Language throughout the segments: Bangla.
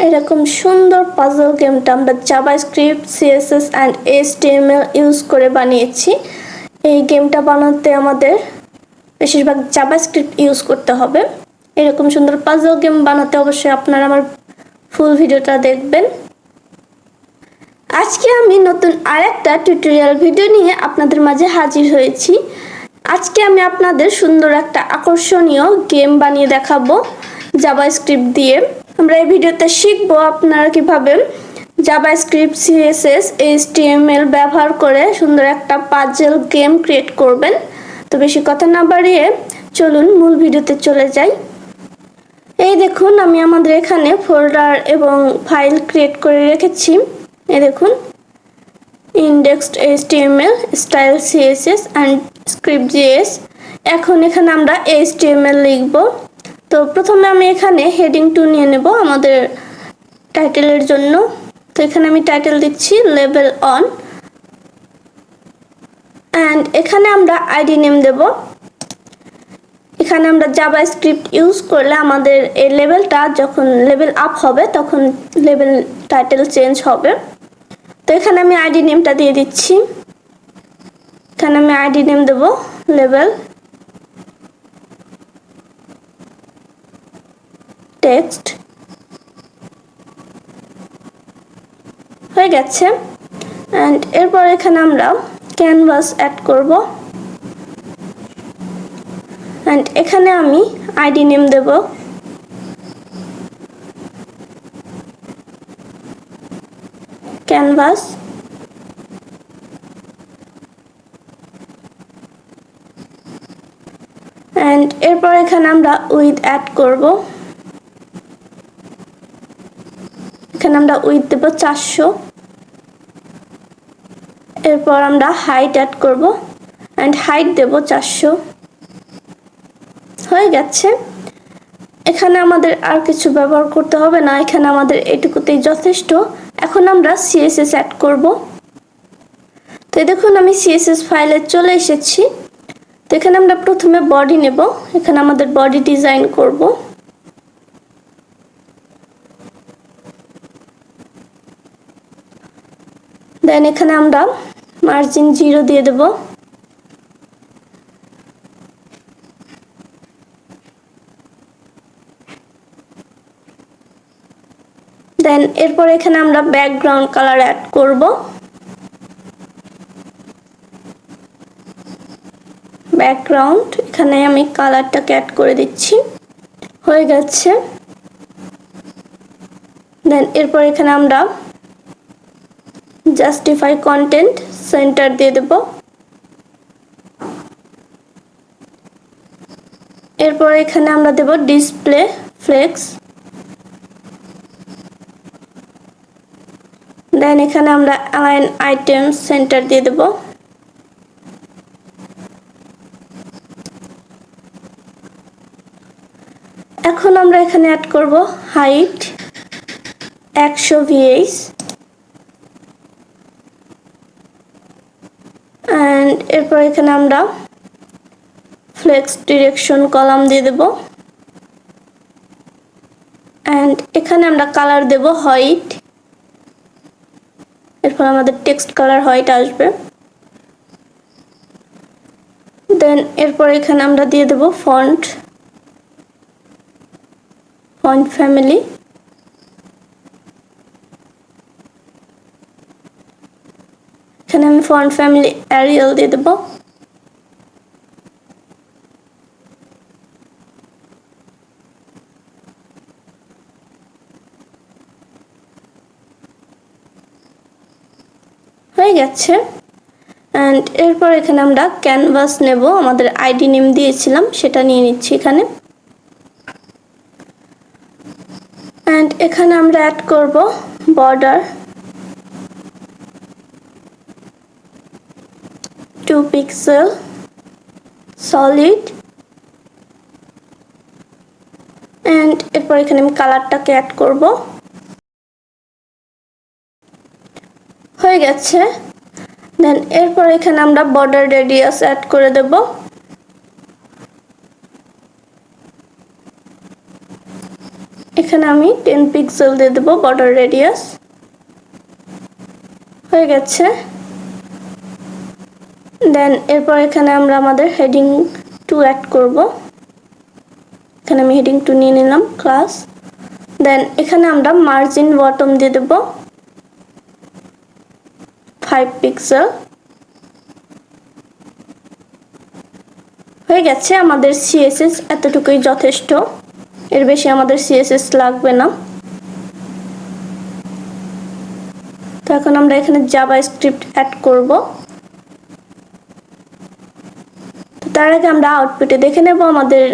এরকম সুন্দর পাজল গেমটা আমরা JavaScript, CSS and HTML use করে বানিয়েছি। এই গেমটা বানাতে আমাদের বেশিরভাগ জাভাস্ক্রিপ্ট ইউজ করতে হবে। এরকম সুন্দর পাজল গেম বানাতে অবশ্যই আপনারা আমার ফুল ভিডিওটা দেখবেন। আজকে আমি নতুন আরেকটা টিউটোরিয়াল ভিডিও নিয়ে আপনাদের মাঝে হাজির হয়েছি। আজকে আমি আপনাদের সুন্দর একটা আকর্ষণীয় গেম বানিয়ে দেখাবো জাভাস্ক্রিপ্ট দিয়ে। আমরা এই ভিডিওতে শিখবো আপনারা কিভাবে জাভাস্ক্রিপ্ট, সিএসএস, এইচটিএমএল ব্যবহার করে সুন্দর একটা পাজল গেম ক্রিয়েট করবেন। তো বেশি কথা না বাড়িয়ে চলুন মূল ভিডিওতে চলে যাই। এই দেখুন, আমি আমাদের এখানে ফোল্ডার এবং ফাইল ক্রিয়েট করে রেখেছি। এই দেখুন, indexed HTML, style CSS and script.js। এখন এখানে আমরা HTML লিখব। তো প্রথমে আমি এখানে হেডিং 2 নিয়ে নেব আমাদের টাইটেলের জন্য। তো এখানে আমি টাইটেল দিচ্ছি লেভেল অন, অ্যান্ড এখানে আমরা আইডি নেম দেব। এখানে আমরা জাভাস্ক্রিপ্ট ইউজ করলে আমাদের এই লেভেলটা যখন লেভেল আপ হবে তখন লেভেল টাইটেল চেঞ্জ হবে। তো এখানে আমি আইডি নেমটা দিয়ে দিচ্ছি। এখানে আমি আইডি নেম দেব লেভেল টেক্সট। হয়ে গেছে। অ্যান্ড এরপর এখানে আমরা ক্যানভাস অ্যাড করব। অ্যান্ড এখানে আমি আইডি নেম দেব ক্যানভাস। অ্যান্ড এরপর এখানে আমরা উইথ অ্যাড করব। এখানে আমরা উইথ দেব 400। এরপর আমরা হাইট অ্যাড করব, অ্যান্ড হাইট দেব 400। হয়ে গেছে। এখানে আমাদের আর কিছু ব্যবহার করতে হবে না, এখানে আমাদের এটুকুতেই যথেষ্ট। এখন আমরা সিএসএস অ্যাড করব। তো দেখুন, আমি সিএসএস ফাইলে চলে এসেছি। তো এখানে আমরা প্রথমে বডি নেব। এখানে আমাদের বডি ডিজাইন করব। দেন এখানে আমরা মার্জিন 0 দিয়ে দেব। দেন এরপর এখানে আমরা ব্যাকগ্রাউন্ড কালার অ্যাড করব। ব্যাকগ্রাউন্ড, এখানে আমি কালারটাকে অ্যাড করে দিচ্ছি। হয়ে গেছে। দেন এরপর এখানে আমরা জাস্টিফাই কন্টেন্ট সেন্টার দিয়ে দেব। এরপর এখানে আমরা দেব ডিসপ্লে ফ্লেক্স। দেন এখানে আমরা অ্যালাইন আইটেম সেন্টার দিয়ে দেব। এখন আমরা এখানে অ্যাড করব হাইট 100 VH, অ্যান্ড এরপর এখানে আমরা ফ্লেক্স ডিরেকশন কলাম দিয়ে দেব। অ্যান্ড এখানে আমরা কালার দেব হোয়াইট। এরপর আমাদের টেক্সট কালার হোয়াইট আসবে। দেন এরপর এখানে আমরা দিয়ে দেব ফন্ট ফ্যামিলি। এখানে আমি ফন্ট ফ্যামিলি এরিয়াল দিয়ে দেব। হয়ে গেছে। অ্যান্ড এরপর এখানে আমরা ক্যানভাস নেব। আমাদের আইডি নেম দিয়েছিলাম সেটা নিয়ে নিচ্ছি এখানে। অ্যান্ড এখানে আমরা অ্যাড করব বর্ডার 2 পিক্সেল সলিড। অ্যান্ড এরপর এখানে আমি কালারটাকে অ্যাড করব। হয়ে গেছে। দেন এরপর এখানে আমরা বর্ডার রেডিয়াস অ্যাড করে দেব। এখানে আমি 10 পিক্সেল দিয়ে দেব বর্ডার রেডিয়াস। হয়ে গেছে। দেন এরপর এখানে আমরা আমাদের হেডিং 2 অ্যাড করব। এখানে আমি হেডিং 2 নিয়ে নিলাম ক্লাস। দেন এখানে আমরা মার্জিন বটম দিয়ে দেব 5 পিক্সেল। হয়ে গেছে। আমাদের সিএসএস এতটুকুই যথেষ্ট, এর বেশি আমাদের সিএসএস লাগবে না। তো এখন আমরা এখানে জাভাস্ক্রিপ্ট অ্যাড করব। তো তার আগে আমরা আউটপুটে দেখে নেব। আমাদের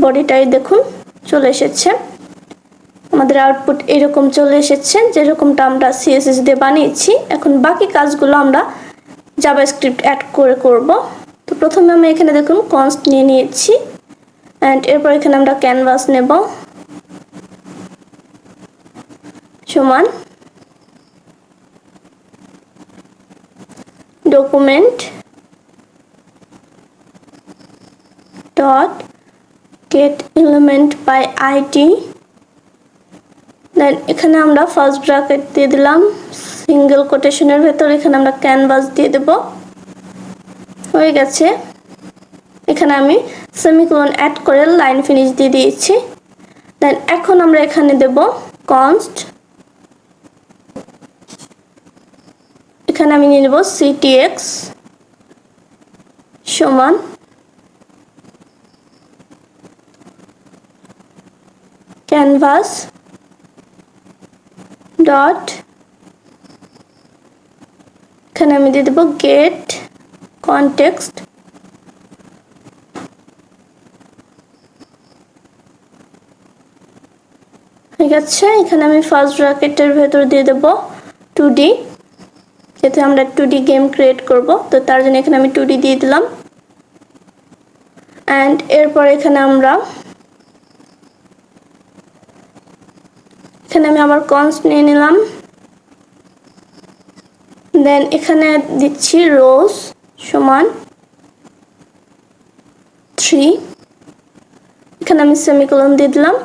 বডিটাই দেখুন চলে এসেছে। আমাদের আউটপুট এরকম চলে এসেছে, যেরকমটা আমরা সিএসএস দিয়ে বানিয়েছি। এখন বাকি কাজগুলো আমরা জাভাস্ক্রিপ্ট অ্যাড করে করব। তো প্রথমে আমি এখানে দেখুন কনস্ট নিয়ে নিয়েছি, অ্যান্ড এরপর এখানে আমরা ক্যানভাস নেব সমান document dot get element by ID. Then এখানে আমরা ফার্স্ট ব্র্যাকেট দিয়ে দিলাম সিঙ্গেল কোটেশনের ভেতর। এখানে আমরা ক্যানভাস দিয়ে দেব। হয়ে গেছে। এখানে আমি সেমিকোলন অ্যাড করে লাইন ফিনিশ দিয়ে দিয়েছি। দেন এখন আমরা এখানে দেব কনস্ট। এখানে আমি নিয়ে নেব সিটিএক্স সমান ক্যানভাস ডট, এখানে আমি দিয়ে দেব গেট কনটেক্সট। ঠিক আছে। এখানে আমি ফার্স্ট ব্র্যাকেটের ভেতর দিয়ে দেব 2D, যেহেতু আমরা 2D গেম ক্রিয়েট করব। তো তার জন্য এখানে আমি 2D দিয়ে দিলাম। অ্যান্ড এরপর এখানে আমার কনস্ট নিয়ে নিলাম। দেন এখানে দিচ্ছি রোজ সমান 3। এখানে আমি সেমিকোলন দিয়ে দিলাম।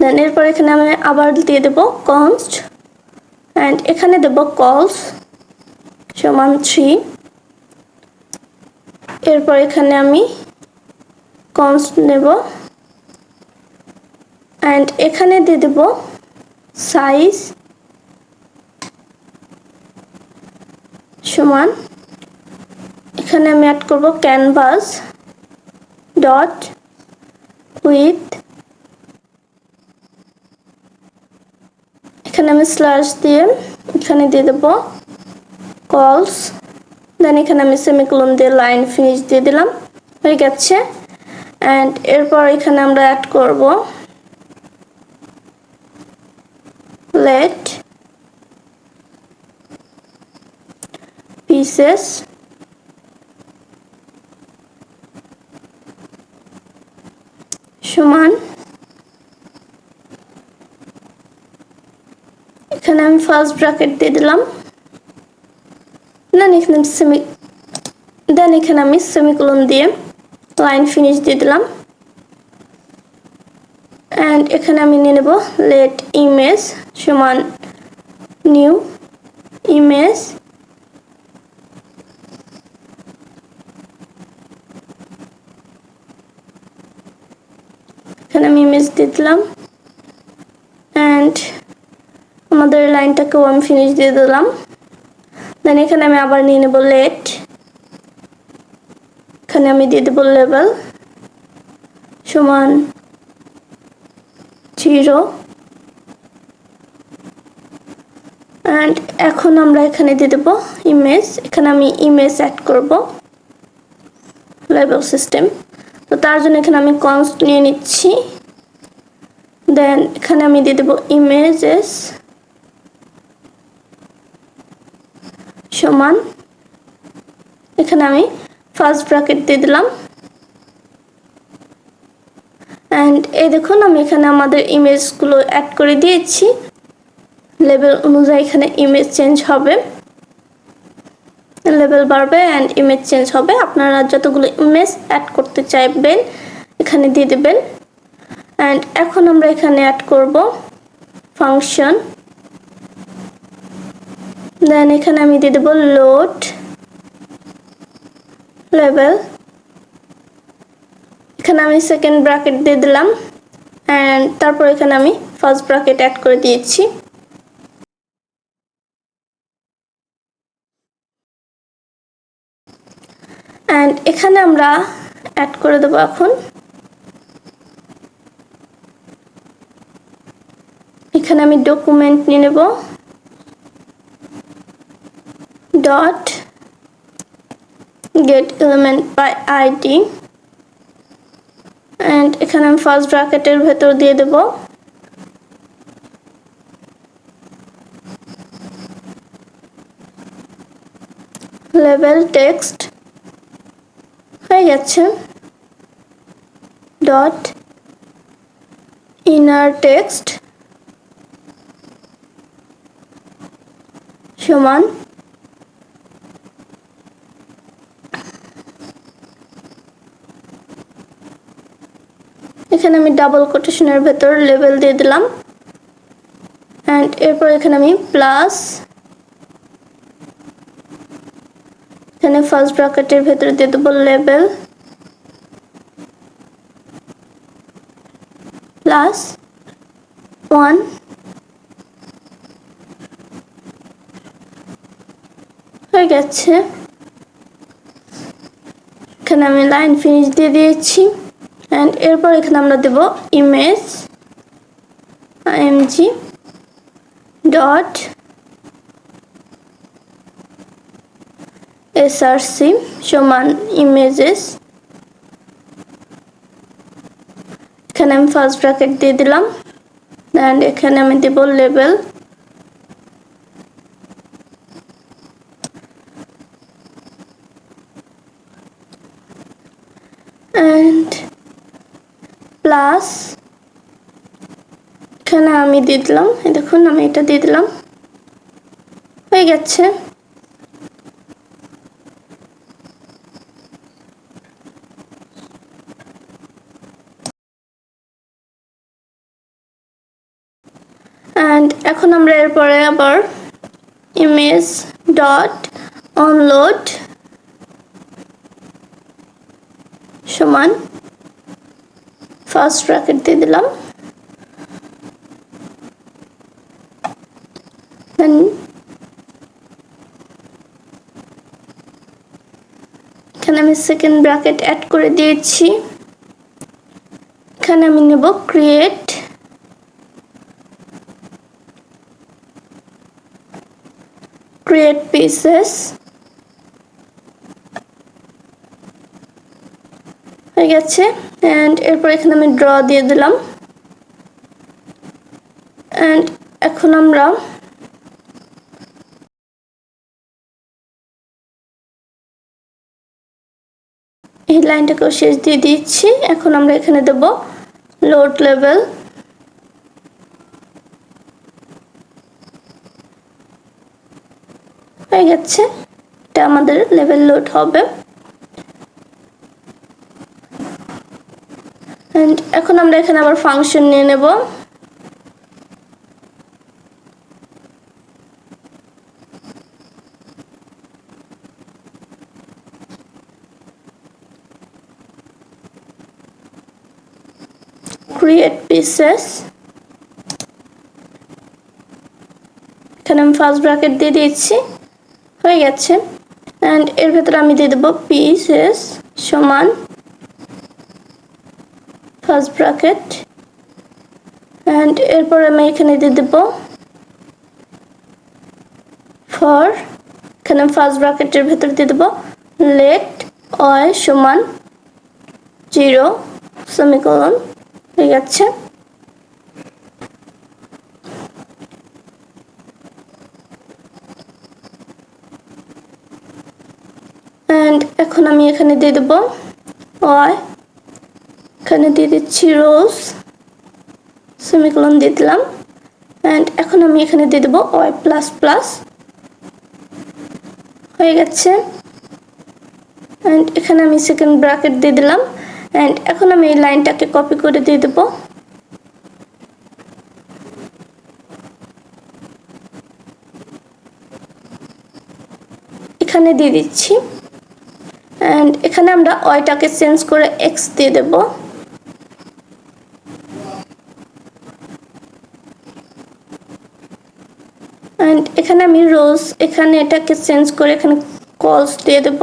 দেন এরপর এখানে আমি আবার দিয়ে দেব কনস্ট, অ্যান্ড এখানে দেব কলস সমান 3। এরপর এখানে আমি কনস্ট নেব, অ্যান্ড এখানে দিয়ে দেব সাইজ সমান, এখানে আমি অ্যাড করব ক্যানভাস ডট উইথ, এখানে আমি স্ল্যাশ দিয়ে এখানে দিয়ে দেব কলস। দেন এখানে আমি সেমিকোলন দিয়ে লাইন ফিনিশ দিয়ে দিলাম। হয়ে গেছে। অ্যান্ড এরপর এখানে আমরা অ্যাড করব লেট পিসেস সমান, এখানে আমি ফার্স্ট ব্র্যাকেট দিয়ে দিলাম। দেন এখানে আমি সেমিকোলন দিয়ে লাইন ফিনিশ দিয়ে দিলাম। অ্যান্ড এখানে আমি নিয়ে নেব লেট ইমেজ সমান নিউ ইমেজ। এখানে আমি ইমেজ দিয়ে দিলাম, অ্যান্ড আমাদের লাইনটাকেও আমি ফিনিশ দিয়ে দিলাম। দেন এখানে আমি আবার নিয়ে নেব লেট, এখানে আমি দিয়ে দেব লেভেল সমান 0। অ্যান্ড এখন আমরা এখানে দিয়ে দেব ইমেজ। এখানে আমি ইমেজ অ্যাড করব লেভেল সিস্টেম। তো তার জন্য এখানে আমি কনস্ট নিয়ে নিচ্ছি। দেন এখানে আমি দিয়ে দেব ইমেজেস সমান, এখানে আমি ফার্স্ট ব্র্যাকেট দিয়ে দিলাম। অ্যান্ড এই দেখুন আমি এখানে আমাদের ইমেজগুলো অ্যাড করে দিয়েছি। লেভেল অনুযায়ী এখানে ইমেজ চেঞ্জ হবে, লেভেল বাড়বে অ্যান্ড ইমেজ চেঞ্জ হবে। আপনারা যতগুলো ইমেজ অ্যাড করতে চাইবেন এখানে দিয়ে দেবেন। অ্যান্ড এখন আমরা এখানে অ্যাড করব ফাংশন। দেন এখানে আমি দিয়ে দেব লোড লেভেল। এখানে আমি সেকেন্ড ব্র্যাকেট দিয়ে দিলাম অ্যান্ড তারপর এখানে আমি ফার্স্ট ব্র্যাকেট অ্যাড করে দিয়েছি। অ্যান্ড এখানে আমরা অ্যাড করে দেবো এখন এখানে আমি ডকুমেন্ট নিয়ে নেব dot get element by ID and এখানে আমি ফার্স্ট ব্র্যাকেটের ভেতর দিয়ে দেব লেভেল টেক্সট হয়ে গেছে ডট ইনার টেক্সট সমান এখানে আমি ডাবল কোটেশনের ভেতর লেভেল দিয়ে দিলাম অ্যান্ড এরপর এখানে আমি প্লাস এখানে ফার্স্ট ব্র্যাকেটের ভেতর দিয়ে দেবো লেভেল প্লাস 1 হয়ে গেছে। এখানে আমি লাইন ফিনিশ দিয়ে দিয়েছি অ্যান্ড এরপর এখানে আমরা দেব ইমেজ img ডট src সমান ইমেজেস। এখানে আমি ফার্স্ট ব্র্যাকেট দিয়ে দিলাম অ্যান্ড এখানে আমি দেব লেভেল অ্যান্ড প্লাস এখানে আমি দিয়ে দিলাম দেখুন আমি এটা দিয়ে দিলাম হয়ে গেছে। অ্যান্ড এখন আমরা এরপরে আবার ইমেজ ডট অনলোড সমান ফার্স্ট ব্র্যাকেট দিয়ে দিলাম এখানে আমি সেকেন্ড ব্র্যাকেট অ্যাড করে দিয়েছি। এখানে আমি নেব ক্রিয়েট পিসেস হয়ে গেছে অ্যান্ড এরপর এখানে আমি ড্র দিয়ে দিলাম অ্যান্ড এখন আমরা এই লাইনটাকেও শেষ দিয়ে দিচ্ছি। এখন আমরা এখানে দেব লোড লেভেল হয়ে গেছে। এটা আমাদের লেভেল লোড হবে এন্ড এখন আমরা এখানে আবার ফাংশন নিয়ে নেব create pieces এখানে আমি ফার্স্ট ব্র্যাকেট দিয়ে দিয়েছি হয়ে গেছে এন্ড এর ভিতরে আমি দিয়ে দেব pieces সমান ফার্স্ট ব্র্যাকেট এন্ড এরপর আমি এখানে দিয়ে দেব for এখানে ফার্স্ট ব্র্যাকেটের ভিতরে দিয়ে দেব let y সমান 0 সেমিকোলন হয়ে গেছে এন্ড এখন আমি এখানে দিয়ে দেব y এখানে দিয়ে দিচ্ছি রোজ সেমিকোলন দিয়ে দিলাম এন্ড এখন আমি এখানে দিয়ে দেব y প্লাস প্লাস হয়ে গেছে এন্ড এখানে আমি সেকেন্ড ব্র্যাকেট দিয়ে দিলাম এন্ড এখন আমি এই লাইনটাকে কপি করে দিয়ে দেব এখানে দিয়ে দিচ্ছি এন্ড এখানে আমরা ওয়াইটাকে চেঞ্জ করে এক্স দিয়ে দেব এন্ড এখানে আমি রোজ এখানে এটাকে চেঞ্জ করে এখানে কলস দিয়ে দেব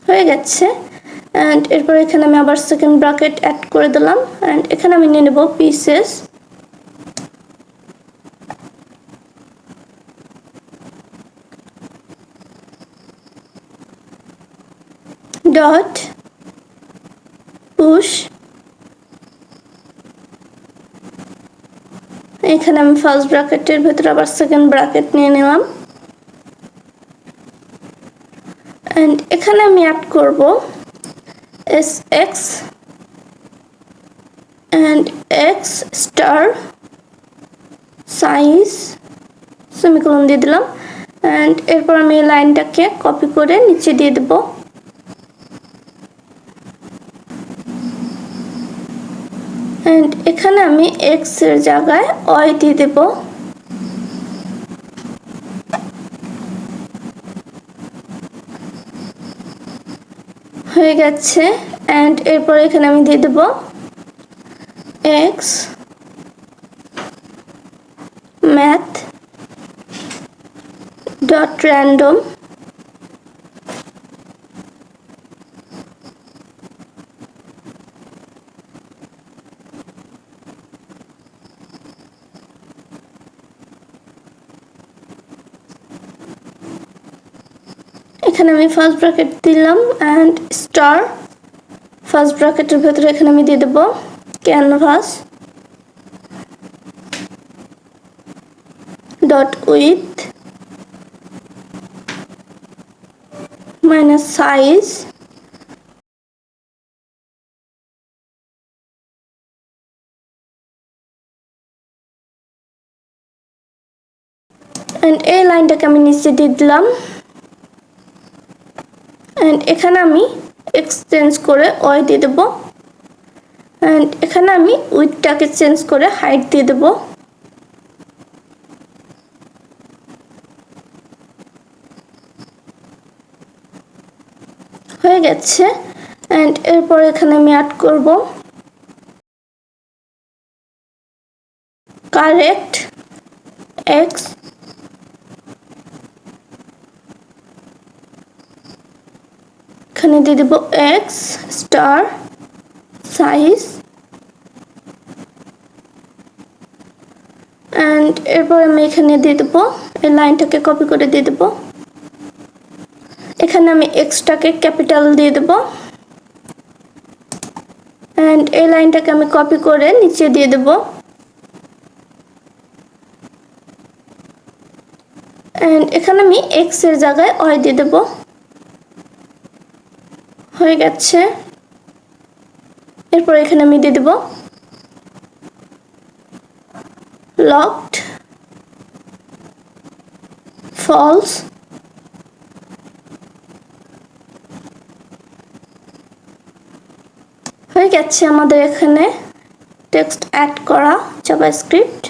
হয়ে গেছে এন্ড এরপর এখানে আমি আবার সেকেন্ড ব্র্যাকেট অ্যাড করে দিলাম এন্ড এখানে আমি নিয়ে নেব পিসেস ডট পুশ এখানে আমি ফার্স্ট ব্র্যাকেটের ভিতরে আবার সেকেন্ড ব্র্যাকেট নিয়ে নিলাম এন্ড এখানে আমি অ্যাড করব sx and x star size semicolon দিয়ে দিলাম এন্ড এরপর আমি এই লাইনটাকে কপি করে নিচে দিয়ে দেব এন্ড এখানে আমি x এর জায়গায় y দিয়ে দেব হয়ে গেছে এন্ড এরপর এখানে আমি দিয়ে দেব x math dot random এখানে আমি ফার্স্ট ব্র্যাকেট দিলাম এন্ড স্টার ফার্স্ট ব্র্যাকেটের ভিতরে এখানে আমি দিয়ে দেব canvas dot width minus size and এই লাইনটাকে আমি নিচে দিয়ে দিলাম এন্ড এখানে আমি এক্সচেঞ্জ করে ওয়াই দিয়ে দেব এন্ড এখানে আমি উইথটাকে চেঞ্জ করে হাইট দিয়ে দেব হয়ে গেছে এন্ড এরপর এখানে আমি অ্যাড করব কারেক্ট এক্স এখানে দিয়ে দেব x স্টার সাইজ এন্ড এরপর আমি এখানে দিয়ে দেব এই লাইনটাকে কপি করে দিয়ে দেব এখানে আমি এক্সটাকে ক্যাপিটাল দিয়ে দেব এন্ড এই লাইনটাকে আমি কপি করে নিচে দিয়ে দেব এন্ড এখানে আমি x এর জায়গায় y দিয়ে দেব হয়ে গেছে এরপর এখানে আমি দিয়ে দেব লকড ফলস হয়ে গেছে আমাদের এখানে টেক্সট অ্যাড করা জাভাস্ক্রিপ্ট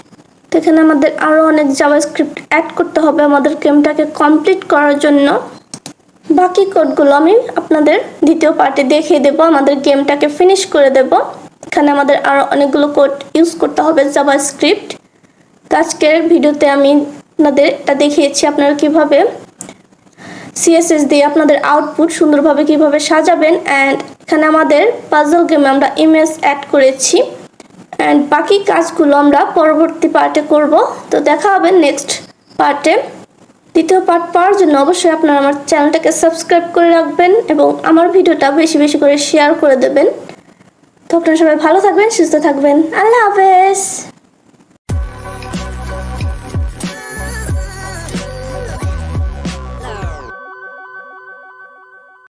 তো এখানে আমাদের আরো অনেক জাভাস্ক্রিপ্ট অ্যাড করতে হবে আমাদের গেমটাকে কমপ্লিট করার জন্য বাকি কোডগুলো আমি আপনাদের দ্বিতীয় পার্টে দেখিয়ে দেব আমাদের গেমটাকে ফিনিশ করে দেব এখানে আমাদের আরো অনেকগুলো কোড ইউজ করতে হবে জাভাস্ক্রিপ্ট আজকের ভিডিওতে আমি আপনাদের এটা দেখিয়েছি আপনারা কিভাবে সিএসএস দিয়ে আপনাদের আউটপুট সুন্দরভাবে কিভাবে সাজাবেন এন্ড এখানে আমাদের পাজল গেমে আমরা ইমেজ অ্যাড করেছি এন্ড বাকি কাজগুলো আমরা পরবর্তী পার্টে করব তো দেখা হবে নেক্সট পার্টে দ্বিতীয় পার্ট পাওয়ার জন্য অবশ্যই আপনারা আমার চ্যানেলটাকে সাবস্ক্রাইব করে রাখবেন এবং আমার ভিডিওটা বেশি বেশি করে শেয়ার করে দেবেন তো আপনারা সবাই ভালো থাকবেন সুস্থ থাকবেন আল্লাহ হাফেজ।